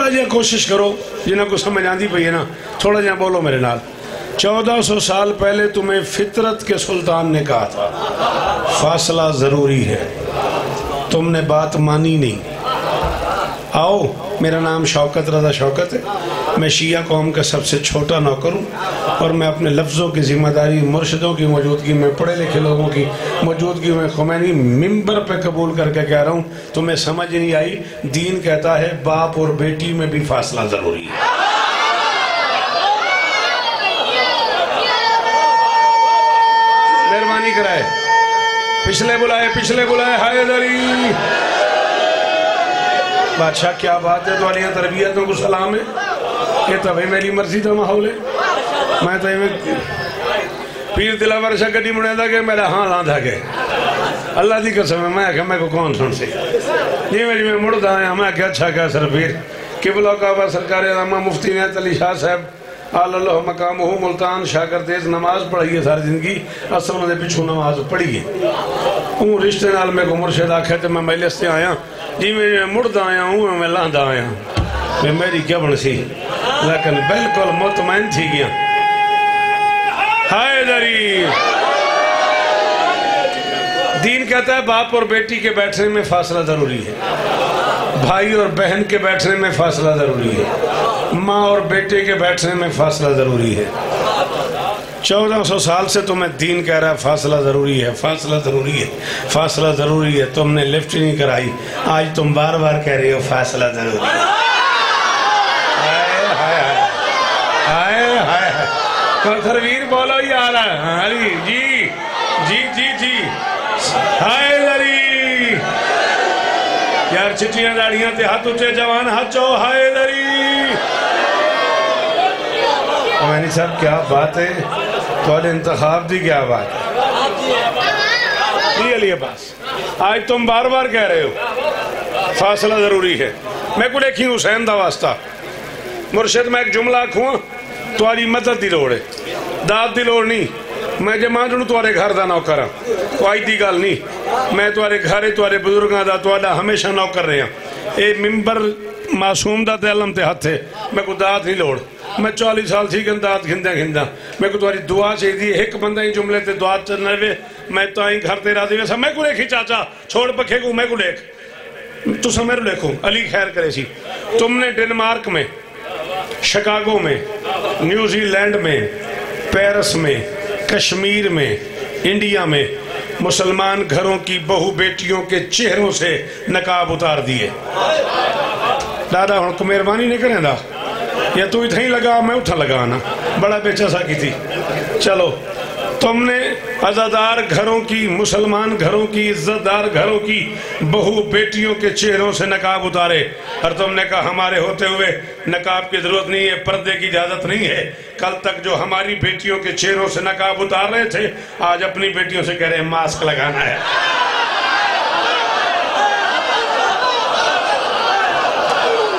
تھوڑا جہا کوشش کرو جنہوں کو سمجھ آندی پئی ہے نا تھوڑا جہا بولو میرے نال 1400 سال پہلے تمہیں فطرت کے سلطان نے کہا تھا فاصلہ ضروری ہے، تم نے بات مانی نہیں۔ آؤ، میرا نام شوکت رضا شوکت ہے، میں شیعہ قوم کا سب سے چھوٹا نوکر ہوں اور میں اپنے لفظوں کی ذمہ داری مرشدوں کی موجودگی میں پڑھے لکھے لوگوں کی موجودگی میں خمینی ممبر پہ قبول کر کے کہہ رہا ہوں تمہیں سمجھ نہیں آئی، دین کہتا ہے باپ اور بیٹی میں بھی فاصلہ ضروری ہے۔ مہربانی کرائے پچھلے بلائے ہائے دری بادشاہ کیا بات ہے، تو علیہ تربیتوں کو سلام ہے، یہ تو میری مرضی کا ماحول ہے، میں تو پیر دلاور شاہ گڈی مڑے دا کہ میرا ہاں لاں تھا کہ اللہ دی قسم ہے میں کہ میں کو کون سن سے جی میں مڑتا آیا میں کہ اچھا کیا سر پیر قبلہ کعبہ سرکار علامہ مفتی نعمت علی شاہ صاحب آل اللہ مقامہ ملتان شاکرتیز نماز پڑھائیے ساری زندگی اصل میں پچھو نماز پڑھئیے ہوں رشتے نال میں کو مرشد آکھے تو میں مجلس سے آیا جی میں مڑتا آیا ہوں میں لاندہ آیا میں میری کیا بنسی لیکن بالکل مطمئن تھی گیا ہائے دری دین کہتا ہے باپ اور بیٹی کے بیٹھنے میں فاصلہ ضروری ہے، بھائی اور بہن کے بیٹھنے میں فاصلہ ضروری ہے، ماں اور بیٹے کے بیٹھنے میں فاصلہ ضروری ہے۔ 1400 سال سے تمہیں دین کہہ رہا ہے فاصلہ ضروری ہے، فاصلہ ضروری ہے، فاصلہ ضروری ہے، تم نے لفٹ نہیں کرائی، آج تم بار بار کہہ رہے ہو فاصلہ ضروری ہے۔ ہائے ہائے ترویر بولو یار علی جی جی جی جی ہائے لری یار چٹیاں داڑیاں تے ہاتھ اچھے جوان ہاتھو ہائے لری معنی صاحب کیا بات ہے تو انتخاب دی کیا بات ہے یہ علی عباس آج تم بار بار کہہ رہے ہو فاصلہ ضروری ہے۔ میں کو دیکھی حسین دا واسطہ مرشد میں ایک جملہ کھوں تواری مدد دی لوڑ ہے داد دی لوڑ نہیں میں جے مانجنو توارے گھر دا نوکر ہاں کوئی دی گال نہیں میں توارے گھرے توارے بزرگاں دا توارا ہمیشہ نوکر رہے ہیں اے ممبر معصوم دا تے علم تے ہاتھ ہے میں کو داد نہیں لوڑ میں 40 سال تھی کہ داد گھندہ میں کو تواری دعا چاہی دی ایک بندہ ہی جملے تے دعا چلنے وے میں تو آئیں گھر تے راضی ویسا میں کو دیکھی چاچا چھوڑ پکھے کو میں کو دیکھ تو سمیرو لکھو علی خیر کرے سی تم نے ڈنمارک میں شکاگو میں نیوزی لینڈ میں پیرس میں کشمیر میں انڈیا میں مسلمان گھروں کی بہو بیٹیوں کے چہروں سے نقاب اتار دیے دادا ہن کو مہربانی نہیں کریں دا یا تو اتھا ہی لگا میں اٹھا لگانا بڑا بیچا سا کی تھی چلو تم نے عزادار گھروں کی مسلمان گھروں کی عزتدار گھروں کی بہو بیٹیوں کے چہروں سے نقاب اتارے اور تم نے کہا ہمارے ہوتے ہوئے نقاب کی ضرورت نہیں ہے پردے کی اجازت نہیں ہے کل تک جو ہماری بیٹیوں کے چہروں سے نقاب اتار رہے تھے آج اپنی بیٹیوں سے کہہ رہے ہیں ماسک لگانا ہے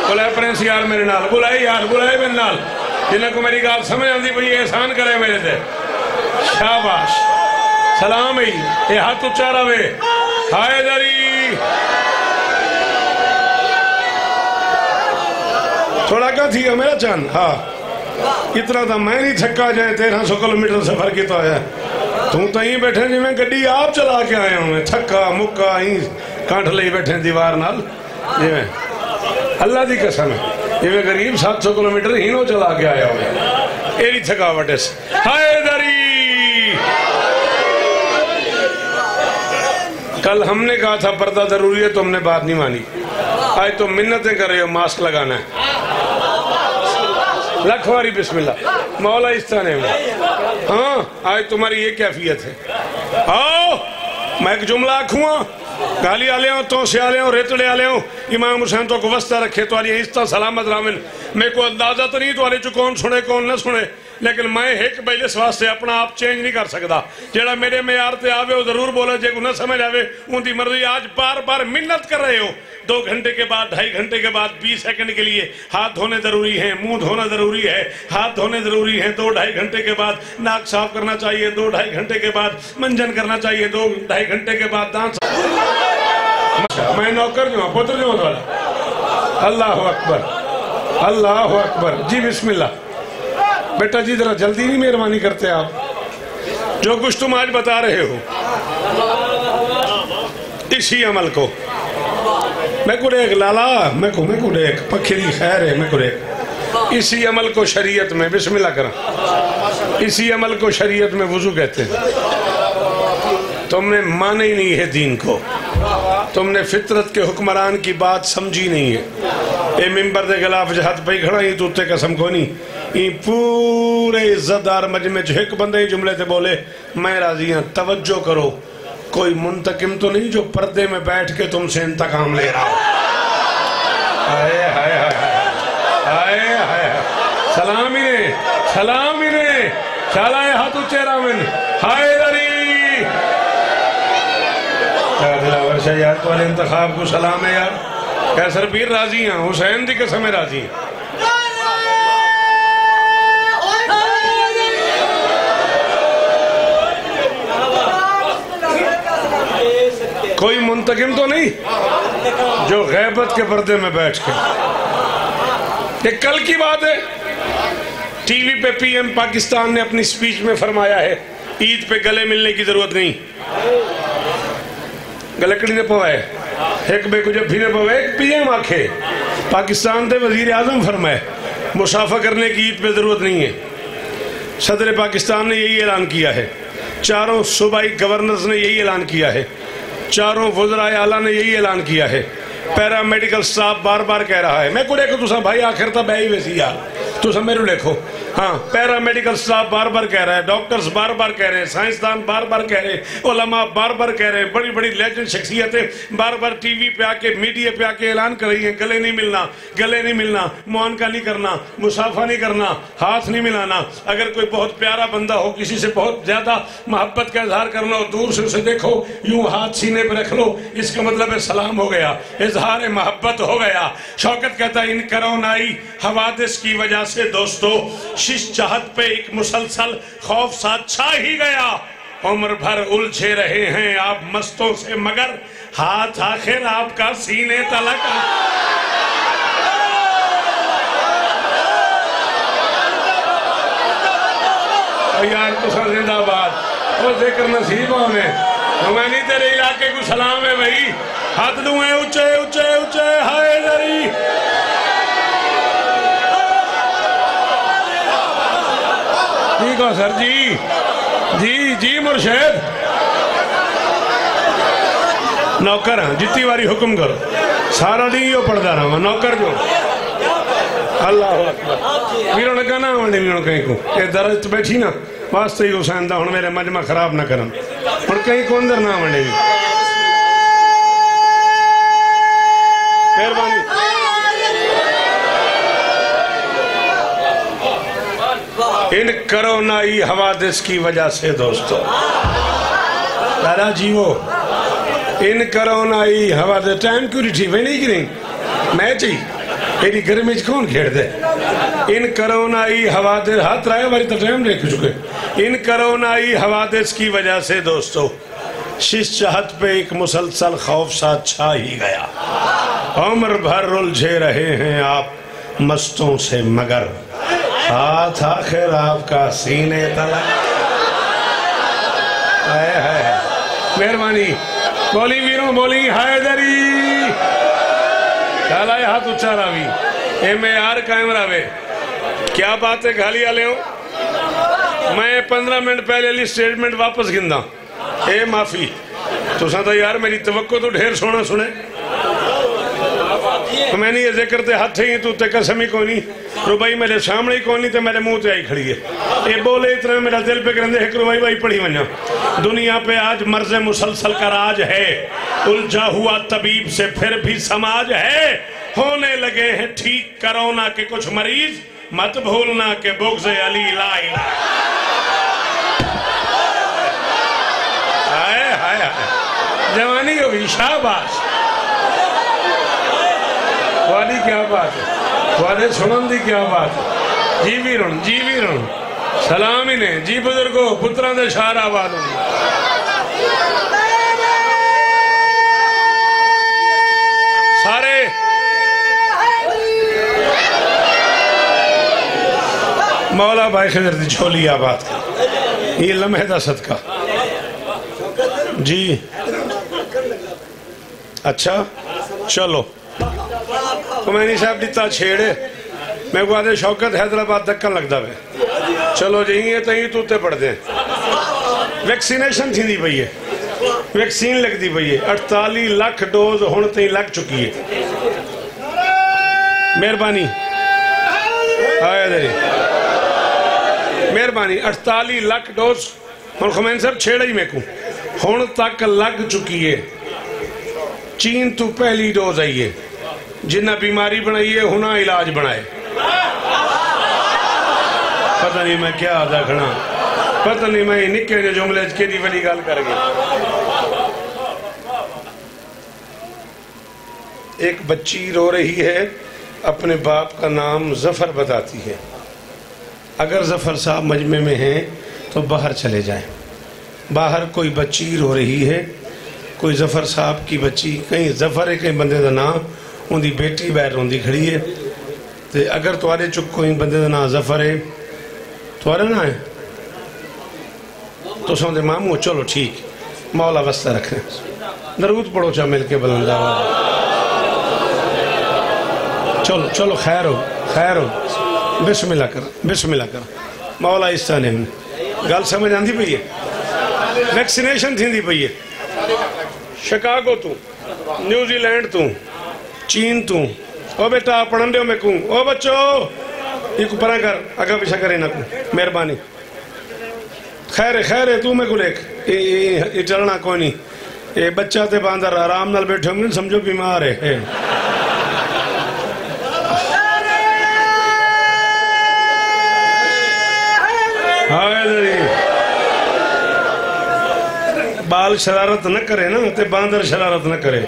بلائے پرنس یار میرے نال بلائے یار بلائے میرے نال جنہیں کو میری گال سمجھ آتی بھئی احسان کرے میرے تھے شاباش سلام ہی یہ ہاتھ اچھا وے ہائے دری تھوڑا کیا تھی میرا چاند ہاں اتنا تھا میں نہیں تھکا جائے 1300 کلومیٹر سفر کی تو آیا تم تو ہی بیٹھے جی میں گڈی آپ چلا کے آیا ہوں میں تھکا مکا ہی کانٹ لئی بیٹھے دیوار نال جی میں اللہ دی قسم ہے یہ میں غریب 700 کلومیٹر ہی نو چلا کے آیا ہوں ایری تھکاوٹ ہے ہائے دری کل ہم نے کہا تھا پردہ ضروری ہے تم نے بات نہیں مانی آج تم منتیں کر رہے ہو ماسک لگانا ہے لکھواری بسم اللہ مولا استانے میں ہاں آج تمہاری یہ کیفیت ہے آؤ میں ایک جملہ آکھوں گالی آلے ہوں تو سے آلے ہوں ریتڑے آلے ہوں امام حسین تو کو وسطہ رکھے تو آلی حصہ سلامت رامن میں کو اندازہ تو نہیں تو آلے جو کون سنے کون نہ سنے لیکن میں ایک بیلس واسطے اپنا آپ چینج نہیں کر سکتا جیڑا میرے معیار تے آوے وہ ضرور بولا جے کو نہ سمجھ آوے ان دی مرضی آج بار بار منت کر رہے ہو 2 گھنٹے کے بعد 2.5 گھنٹے کے بعد 20 سیکنڈ کے لیے ہاتھ دھونے ضروری ہیں منہ دھونا ضروری ہے ہاتھ دھونے ضروری ہیں 2.5 گھنٹے کے بعد ناک صاف کرنا چاہیے 2.5 گھنٹے کے بعد منجن کرنا چاہیے 2.5 گھنٹے کے بعد دانت میں نوکر جو ہوں پتر جو ہوں اللہ اکبر اللہ اکبر. جی بسم اللہ. بیٹا جی ذرا جلدی نہیں مہربانی کرتے آپ. جو کچھ تم آج بتا رہے ہو اسی عمل کو میں کو ایک لالا میں کو ایک پکھری خیر ہے میں کو ایک اسی عمل کو شریعت میں بسم اللہ کرا اسی عمل کو شریعت میں وضو کہتے ہیں. تم نے مانا ہی نہیں ہے دین کو. تم نے فطرت کے حکمران کی بات سمجھی نہیں ہے. اے ممبر دے خلاف جہاد پہ کھڑا ہی تو تے قسم کو نہیں. یہ پورے عزت دار مجمع جو ایک بندے ہی جملے تے بولے میں راضی ہوں. توجہ کرو کوئی منتقم تو نہیں جو پردے میں بیٹھ کے تم سے انتقام لے رہا ہو. آئے آئے آئے آئے سلامی نے سلامی نے چالائے ہاتھ اچھے رامن ہائے دری دلاور شاہ یار تو علی انتخاب کو سلام ہے یار. کیسر پیر راضی ہیں حسین دی قسم راضی ہیں. کوئی منتقم تو نہیں جو غیبت کے پردے میں بیٹھ کے. یہ کل کی بات ہے. ٹی وی پہ پی ایم پاکستان نے اپنی سپیچ میں فرمایا ہے عید پہ گلے ملنے کی ضرورت نہیں. گلکڑی نے پوائے ایک بے کو جب بھی نے پوائے ایک پی ایم آکھے پاکستان دے وزیر اعظم فرمائے مصافحہ کرنے کی عید پہ ضرورت نہیں ہے. صدر پاکستان نے یہی اعلان کیا ہے. چاروں صوبائی گورنرز نے یہی اعلان کیا ہے. چاروں وزرائے اعلیٰ نے یہی اعلان کیا ہے. پیرا میڈیکل سٹاف بار بار کہہ رہا ہے. میں کو دیکھو تو سا بھائی آخر تا بے ہی ویسی یار تو سا میرے لکھو. ہاں پیرا میڈیکل سٹاف بار بار کہہ رہا ہے. ڈاکٹرز بار بار کہہ رہے ہیں. سائنسدان بار بار کہہ رہے ہیں. علماء بار بار کہہ رہے ہیں. بڑی بڑی لیجنڈ شخصیتیں بار بار ٹی وی پہ آکے میڈیا پہ آکے اعلان کر رہی ہیں گلے نہیں ملنا گلے نہیں ملنا معانقہ نہیں کرنا مصافحہ نہیں کرنا ہاتھ نہیں ملانا. اگر کوئی بہت پیارا بندہ ہو کسی سے بہت زیادہ محبت کا اظہار کرنا ہو دور سے اسے دیکھو یوں ہاتھ سینے پہ رکھ لو اس کا مطلب ہے سلام ہو گیا اظہار محبت ہو گیا. شوکت کہتا ہے ان کرونائی حوادث کی وجہ سے دوستو شش چاہت پہ ایک مسلسل خوف ساتھ چھا ہی گیا. عمر بھر الجھے رہے ہیں آپ مستوں سے مگر ہاتھ آخر آپ کا سینے تلک. یار تو سا زندہ باد وہ ذکر نصیب ہونے میں نہیں تیرے علاقے کو سلام ہے بھائی. ہاتھ دوں اچھے اچھے اچھے ہائے دری. ٹھیک ہو سر جی جی جی مرشد نوکر ہاں جتنی باری حکم کرو سارا دن یہ پڑھتا رہا نوکر جو اللہ اکبر. میروں نے کہا نہ آنے میروں کہیں کو یہ درجت بیٹھی نا واسطے ہی حسین دا ہن میرے مجمع خراب نہ کرم اور کہیں کو اندر نہ آنے بھی مہربانی. ان کرونائی حوادث کی وجہ سے دوستو دادا جیو ان کرونائی حوادث ٹائم کیوں نہیں وے نہیں گریں میں چاہی ایڈی گرمی کون کھیڑ دے. ان کرونائی حوادث ہاتھ رائے باری تو ٹائم دیکھ چکے. ان کرونائی حوادث کی وجہ سے دوستو شش چاہت پہ ایک مسلسل خوف ساتھ چھا ہی گیا. عمر بھر الجھے رہے ہیں آپ مستوں سے مگر ہاتھ آخر آپ کا سینے تلک. مہربانی بولی ویروں بولی حیدری چالائے ہاتھ اچھا راوی اے معیار قائم راوے. کیا بات ہے گھالی آلے ہوں میں 15 منٹ پہلے لی سٹیٹمنٹ واپس گندہ اے معافی تو ساتھا یار میری توقع تو ڈھیر سونا سنے میں نے یہ ذکر تے ہاتھ ہی تو تے قسمی کو نہیں ربائی میرے سامنے کو نہیں تے میرے منہ تے آئی کھڑی ہے. اے بولے اتنا میرا دل پہ کرندے ایک ربائی بائی پڑھی ونیا. دنیا پہ آج مرض مسلسل کا راج ہے الجھا ہوا طبیب سے پھر بھی سماج ہے. ہونے لگے ہیں ٹھیک کرونا کے کچھ مریض مت بھولنا کہ بغض علی لا الہ. ہائے ہائے ہائے جوانی ہوگی شاباش. والی کیا بات ہے والے سنن دی کیا بات ہے. جی ویرن سلام ہی نے جی بزرگو پتران دے شار آبادوں سارے مولا بھائی خضر دی جھولی آباد کا یہ لمحے دا صدقہ جی اچھا چلو کمینی صاحب دیتا چھیڑے میں کو آدھے شوکت حیدرآباد دکن لگ دا ہے چلو جی یہ تہیں توتے پڑھ دیں ویکسینیشن تھی دی بھئی ہے ویکسین لگ دی بھئی ہے 48 لاکھ ڈوز ہونے تہیں لگ چکی ہے مہربانی آئے دری مہربانی 48 لاکھ ڈوز اور خمین صاحب چھیڑا ہی میں کو ہون تک لگ چکی ہے چین تو پہلی ڈوز آئی ہے جنہ بیماری بنائی ہے ہونا علاج بنائے پتہ نہیں میں کیا آدھا کھنا پتہ نہیں میں نکے جو جملے کے دی ولی گال کر گئی ایک بچی رو رہی ہے اپنے باپ کا نام ظفر بتاتی ہے اگر ظفر صاحب مجمع میں ہیں تو باہر چلے جائیں باہر کوئی بچی رو رہی ہے کوئی ظفر صاحب کی بچی کہیں ظفر ہے کہیں بندے دا نام ان دی بیٹی باہر روندی کھڑی ہے تو اگر توارے چک کوئی بندے دا نام ظفر ہے توارے نہ ہے تو سوندے مامو چلو ٹھیک مولا وسطہ رکھیں درود پڑھو چاہ مل کے بلند آواز چلو چلو خیر ہو بسم اللہ کر مولا اس طرح نے گال سمجھ آندھی پئی ہے ویکسینیشن تھی دی پئی ہے شکاگو تو نیوزی لینڈ تو چین تو او بیٹا پڑھن دے میں کوں او بچو یہ کو پرا کر اگا پیچھا کرے نہ کو مہربانی خیر ہے تو میں کو لیک یہ چلنا کوئی نہیں یہ بچہ تے باندر آرام نال بیٹھے ہوں گے سمجھو بیمار ہے بال شرارت نہ کرے نا تے باندر شرارت نہ کرے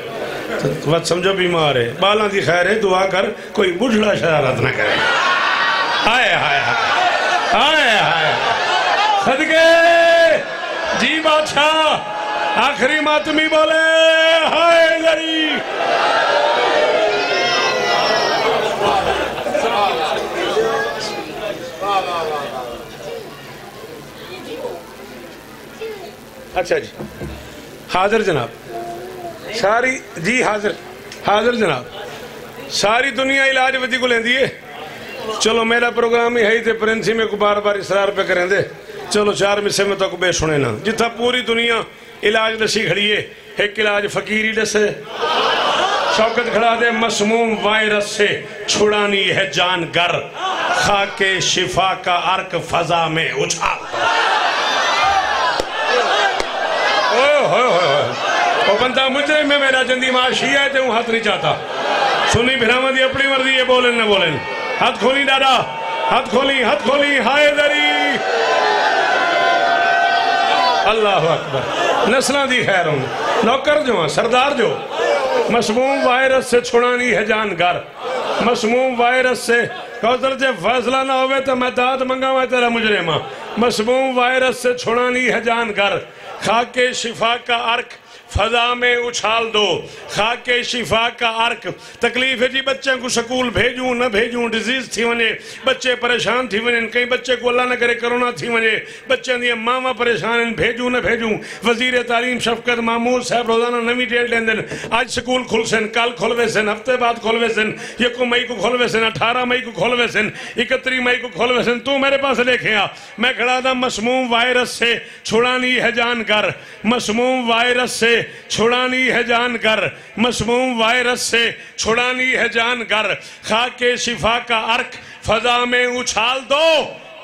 وقت سمجھو بیمار ہے بالاں دی خیر ہے دعا کر کوئی بڑھڑا شرارت نہ کرے ہائے صدقے جی بادشاہ آخری ماتمی بولے ہائے لری اچھا جی حاضر جناب ساری جی حاضر جناب ساری دنیا علاج ودی کو لیں دیئے چلو میرا پروگرام ہی ہے تے پرنسی میں کو بار بار اصرار پہ کریں دے چلو 4 مصے میں تو کو بے سنے نا جتھا پوری دنیا علاج دسی کھڑی ہے ایک علاج فقیری دسے شوکت کھڑا دے مسموم وائرس سے چھڑانی ہے جان گر خاک شفا کا عرق فضا میں اچھال وہ بندہ مجھے میں میرا جندی معاشی ہے تے ہوں ہاتھ نہیں چاہتا سنی بھرامہ دی اپنی مردی ہے بولن نہ بولن ہاتھ کھولی ڈاڈا ہاتھ کھولی ہائے دری اللہ اکبر نسلہ دی خیر ہوں نوکر جو ہیں سردار جو مسموم وائرس سے چھڑانی ہے جانگر مسموم وائرس سے کوثر جے فیصلہ نہ ہوئے تو میں داد منگا میں تیرا مجرمہ مسموم وائرس سے چھڑانی ہے جانگر خاک شفا کا عرق فضا میں اچھال دو خاک شفا کا عرق تکلیف ہے جی بچے کو سکول بھیجوں نہ بھیجوں ڈیزیز تھی ونے بچے پریشان تھی ونے کئی بچے کو اللہ نہ کرے کرونا تھی ونے بچے دیئے ماما پریشان ہیں بھیجوں نہ بھیجوں وزیر تعلیم شفقت محمود صاحب روزانہ نمی ڈیٹ لیں دن آج سکول کھل سن کال کھولوے سن ہفتے بعد کھولوے سن 1 مئی کو کھولوے سن 18 مئی کو کھولوے سن 31 مئی کو کھولوے سن تو میرے پاس لے آ میں کھڑا تھا مسموم وائرس سے چھڑانی ہے جان گر مسموم وائرس سے چھڑانی ہے جان گر مسموم وائرس سے چھڑانی ہے جان گر خاک شفا کا عرق فضا میں اچھال دو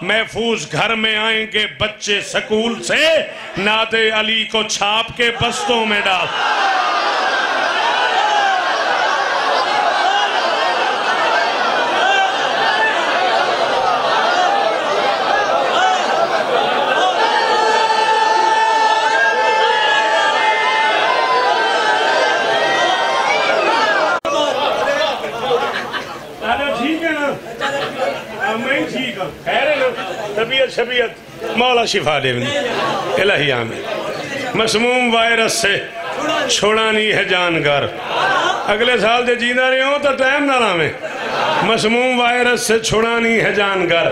محفوظ گھر میں آئیں گے بچے سکول سے ناد علی کو چھاپ کے بستوں میں ڈال طبیعت مولا شفا دے الہی آمین مسموم وائرس سے چھوڑانی ہے جانگر اگلے سال دے جینا رہے ہوں تو ٹائم نہ رہا میں مسموم وائرس سے چھوڑانی ہے جانگر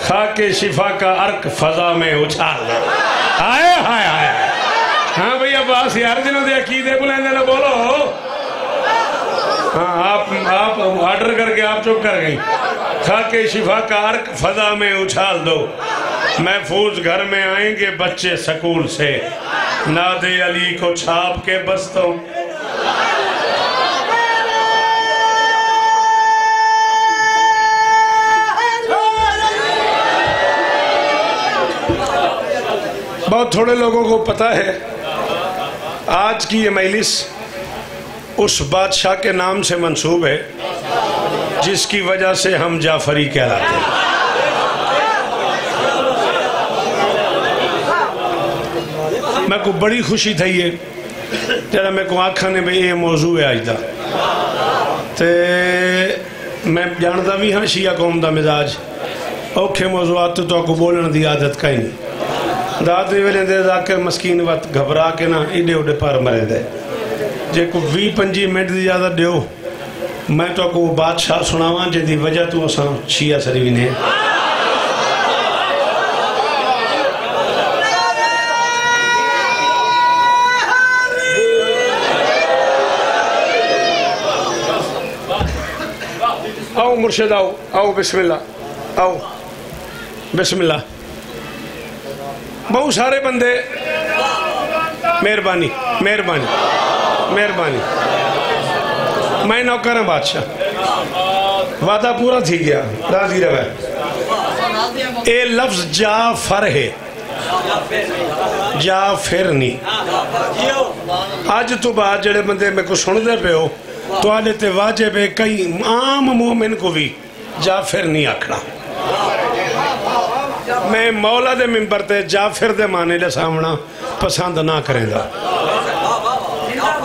خاک شفا کا عرق فضا میں اچھال دو. آئے ہائے ہائے. ہاں بھئی عباس یار جنہوں دے عقیدے بلندے نہ بولو. ہاں آپ آرڈر کر کے آپ چپ کر گئی. خاک شفا کا عرق فضا میں اچھال دو. محفوظ گھر میں آئیں گے بچے سکول سے. ناد علی کو چھاپ کے بستوں. بہت تھوڑے لوگوں کو پتہ ہے آج کی یہ مجلس اس بادشاہ کے نام سے منسوب ہے جس کی وجہ سے ہم جعفری کہلاتے ہیں. میں کو بڑی خوشی تھا یہ جب میں کو آنکھا نے بھی یہ موضوع ہے آج دا تے میں جانتا بھی ہاں شیعہ قوم دا مزاج اوکھے موضوعات تو کو بولن دی عادت کا ہی نہیں. دادے ویلے دے ذاکر مسکین وقت گھبرا کے نا ایڈے اڈے پر مرے دے جے کو 20-25 منٹ دی زیادہ دیو میں تو کو بادشاہ سناواں جے دی وجہ تو اساں شیعہ سریوی نے. آؤ مرشد آؤ بسم اللہ آؤ بسم اللہ. بہت سارے بندے مہربانی مہربانی مہربانی. میں نوکر ہوں بادشاہ وعدہ پورا تھی گیا راضی رہے. اے لفظ جعفر ہے جعفر نہیں. آج تو بعد جڑے بندے میں کو سن دے پہ ہو تو آلے تے واجب ہے کئی عام مومن کو بھی جعفر نہیں آکھنا. میں مولا دے ممبر تے جعفر دے معنی لے سامنا پسند نہ کریں دا.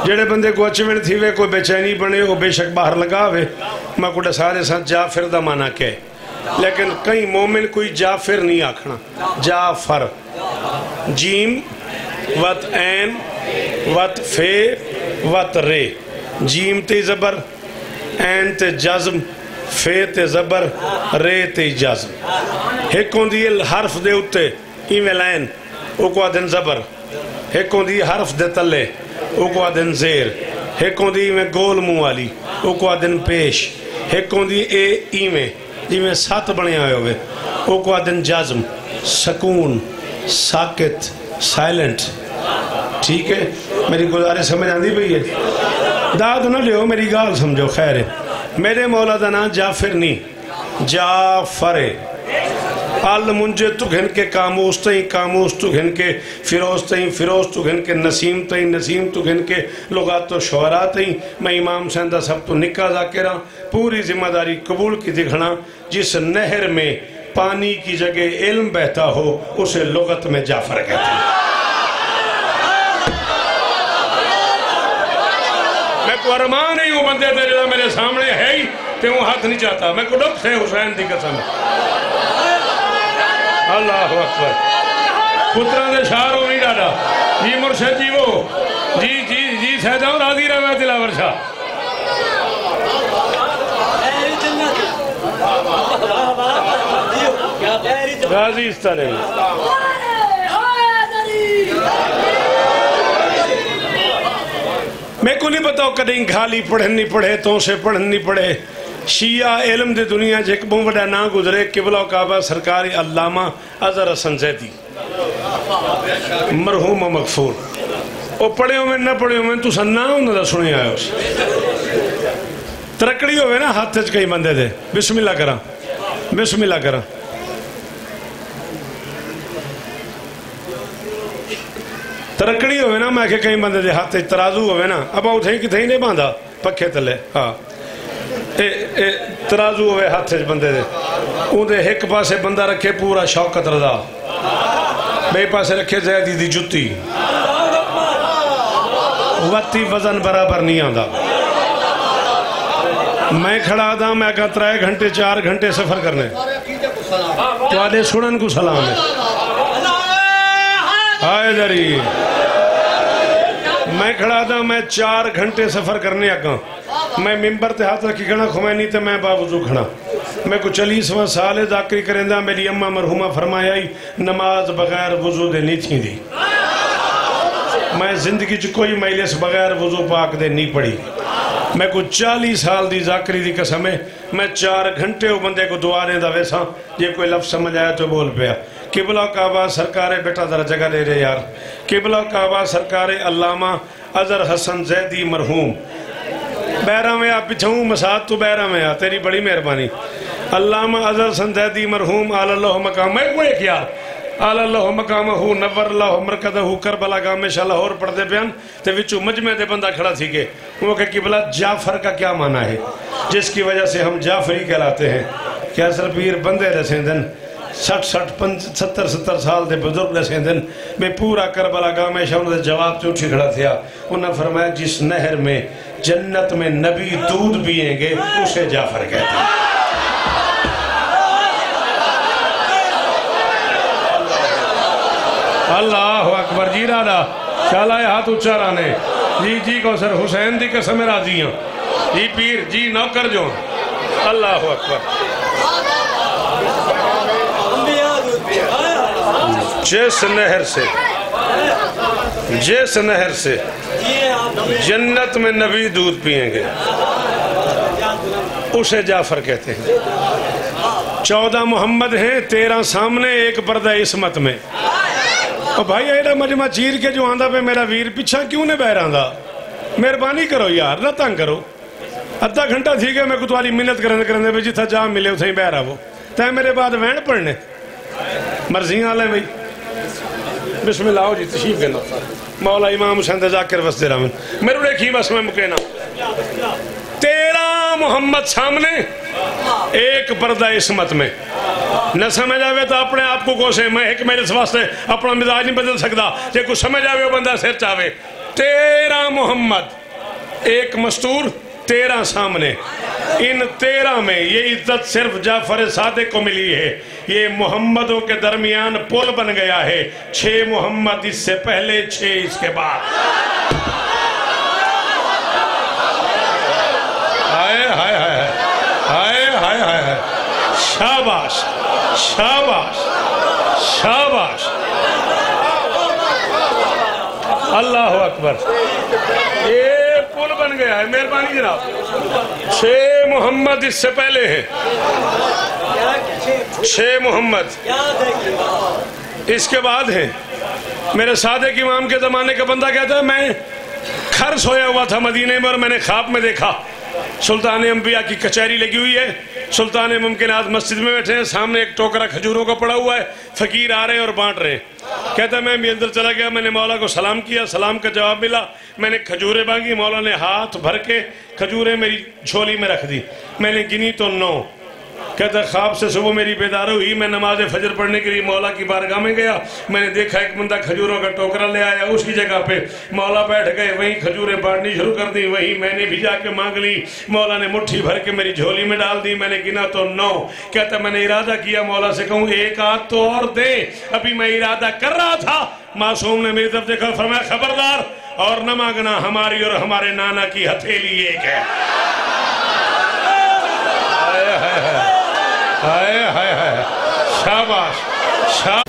جڑے بندے کو اچھوڑ تھی وے کوئی بے چینی بنے وہ بے شک باہر لگا وے میں کو سارے ساتھ جعفر دا معنی کہے لیکن کئی مومن کوئی جعفر نہیں آکھنا. جعفر جیم وت این وت فے وت رے. جیم تے زبر این تے جزم فے تے زبر رے تے جزم. ایک ہوں دی حرف دے اتے ایمیں لائن او کو آدھن زبر. ایک ہوں دی حرف دے تلے او کو آدھن زیر. ایک ہوں دی ایمیں گول منہ والی او کو آدھن پیش. ایک ہوں دی اے ایمیں سات بنے آئے ہوئے او کو آدھن جزم سکون ساکت سائلنٹ. ٹھیک ہے میری گزارے سمجھ آندھی بھئی ہے. داد نہ لیو میری گال سمجھو خیر ہے. میرے مولا دا نام جعفر نہیں جعفر ہے. آل منجے تو گھن کے کاموس تئیں کاموس تو گھن کے فیروز تئیں فیروز تو گھن کے نسیم تئیں نسیم تو گھن کے لغات و شعراء تئیں. میں امام سیندہ سب تو نکاح ذاکرہ پوری ذمہ داری قبول کی دکھنا. جس نہر میں پانی کی جگہ علم بہتا ہو اسے لغت میں جعفر کہتے ہیں. میں کو ارمان ہی ہوں بندے دے جڑا میرے سامنے ہے ہی تے وہ ہاتھ نہیں چاہتا. میں کو ڈب سے حسین دی قسم. اللہ اکبر. پتران دے شاہروں نہیں ڈاڑا جی مرشد جی وہ جی سیدہ راضی رہے دلاور شاہ. راضی اس طرح میں کو نہیں بتاؤ کدیں گھالی پڑھن نہیں پڑھے تو سے پڑھن نہیں پڑھے. شیعہ علم دے دنیا جیک بہت بڑا نہ گزرے قبلہ و کعبہ سرکاری علامہ اظہر حسن زیدی مرحوم و مغفور. وہ پڑھے ہوئے نہ پڑھے ہوئے تو سننا انہوں نے سنے آئے اس ترکڑی ہوئے نا ہاتھ تج کئی بندے دے. بسم اللہ کرا بسم اللہ کرا. ترکڑی ہوئے نا میں کہ کئی بندے دے ہاتھ ترازو ہوئے نا اب اٹھیں کہ تھیں نہیں باندھا پکھے تلے. ہاں ترازو ہوئے ہاتھ بندے دے ان دے ایک پاسے بندہ رکھے پورا شوکت رضا بے پاسے رکھے زیدی دی جتی وقتی وزن برابر نہیں آندا. میں کھڑا دا میں کہا 3 گھنٹے 4 گھنٹے سفر کرنے تو آلے سنن کو سلام ہے. آئے دری میں کھڑا دا میں 4 گھنٹے سفر کرنے آگا. میں ممبر تے ہاتھ رکھی کھڑا خمینی تے میں باوضو کھڑا میں کو 40واں سال ذاکری کریں دا میری اممہ مرحومہ فرمایا ہی نماز بغیر وضو دے نہیں تھی دی میں زندگی چ کوئی مجلس بغیر وضو پاک دے نہیں پڑھی میں کو 40 سال دی ذاکری دی قسم ہے میں 4 گھنٹے وہ بندے کو دعا دیں دا ویسا یہ کوئی لفظ سمجھ آیا تو بول پیا قبلہ کعبہ سرکار بیٹا ذرا جگہ لے رہے یار قبلہ کعبہ سرکار علامہ اظہر حسن زیدی مرحوم بیرہ میں آپ پچھوں مساد تو بیرہ میں آ تیری بڑی مہربانی علامہ اظہر حسن زیدی مرحوم آل اللہ مقام میں کوئی کیا آل اللہ مقامہ نور اللہ مرکدہ کربلا گاہ میں شاء لاہور پڑھتے بیان تے وچو مجمع دے بندہ کھڑا تھی کہ وہ کہ قبلہ جعفر کا کیا معنی ہے جس کی وجہ سے ہم جعفری کہلاتے ہیں کہ حضر پیر بندے رسیں دن 60-70 سال دے بزرگ رسیں دن میں پورا کربلا گاہ میں شاء اللہ جواب چوٹھی کھڑا تھیا انہوں نے فرمایا جس نہر میں جنت میں نبی دودھ پیئیں گے اسے جعفر کہتے ہیں اللہ اکبر جی رادا چالا ہے ہاتھ اچھا رانے جی کوثر حسین دی قسم راضی ہیں جی پیر جی نوکر جو اللہ اکبر جس نہر سے جنت میں نبی دودھ پئیں گے اسے جعفر کہتے ہیں 14 محمد ہیں 13 سامنے ایک پردہ عصمت میں اور بھائی ایڈا مجمع چیر کے جو آندھا پہ میرا ویر پیچھا کیوں نے بہر آندھا مہربانی کرو یار نہ تنگ کرو ادھا گھنٹہ تھی گئے میں کو تمہاری منت کرنے پہ جتھا جام ملے اتھیں بہرہ وہ تے میرے بعد وین پڑھنے مرضیاں آلیں بھائی بسم اللہ ہو جی تشریف کے نوتا مولا امام حسین ذاکر وسط رحمن میرے دیکھی بس میں مکینا 13 محمد سامنے ایک پردہ عصمت میں نہ سمجھ آوے تو اپنے آپ کو کوسے میں ایک میرے واسطے اپنا مزاج نہیں بدل سکتا جے کچھ سمجھ آوے وہ بندہ سر چاہوے 13 محمد ایک مستور 13 سامنے ان 13 میں یہ عزت صرف جعفر صادق کو ملی ہے یہ محمدوں کے درمیان پل بن گیا ہے 6 محمد اس سے پہلے 6 اس کے بعد ہائے ہائے ہائے ہائے ہائے ہائے شاباش شاباش شاباش اللہ اکبر یہ پل بن گیا ہے مہربانی جناب 6 محمد اس سے پہلے ہیں 6 محمد اس کے بعد ہیں میرے صادق امام کے زمانے کا بندہ کہتا ہے میں کھر سویا ہوا تھا مدینے میں اور میں نے خواب میں دیکھا سلطان انبیاء کی کچہری لگی ہوئی ہے سلطان ممکنات مسجد میں بیٹھے ہیں سامنے ایک ٹوکرا کھجوروں کا پڑا ہوا ہے فقیر آ رہے ہیں اور بانٹ رہے ہیں کہتا ہے میں بھی اندر چلا گیا میں نے مولا کو سلام کیا سلام کا جواب ملا میں نے کھجوریں مانگی مولا نے ہاتھ بھر کے کھجوریں میری جھولی میں رکھ دی میں نے گنی تو 9 کہتا ہے خواب سے صبح میری بیدار ہوئی میں نماز فجر پڑھنے کے لیے مولا کی بارگاہ میں گیا میں نے دیکھا ایک بندہ کھجوروں کا ٹوکرا لے آیا اس کی جگہ پہ مولا بیٹھ گئے وہیں کھجوریں بانٹنی شروع کر دی وہیں میں نے بھی جا کے مانگ لی مولا نے مٹھی بھر کے میری جھولی میں ڈال دی میں نے گنا تو 9 کہتا ہے میں نے ارادہ کیا مولا سے کہوں ایک آدھ تو اور دے ابھی میں ارادہ کر رہا تھا معصوم نے میری طرف دیکھا فرمایا خبردار اور نہ مانگنا ہماری اور ہمارے نانا کی ہتھیلی ایک ہے ہائے ہائے ہائے شاباش شاباش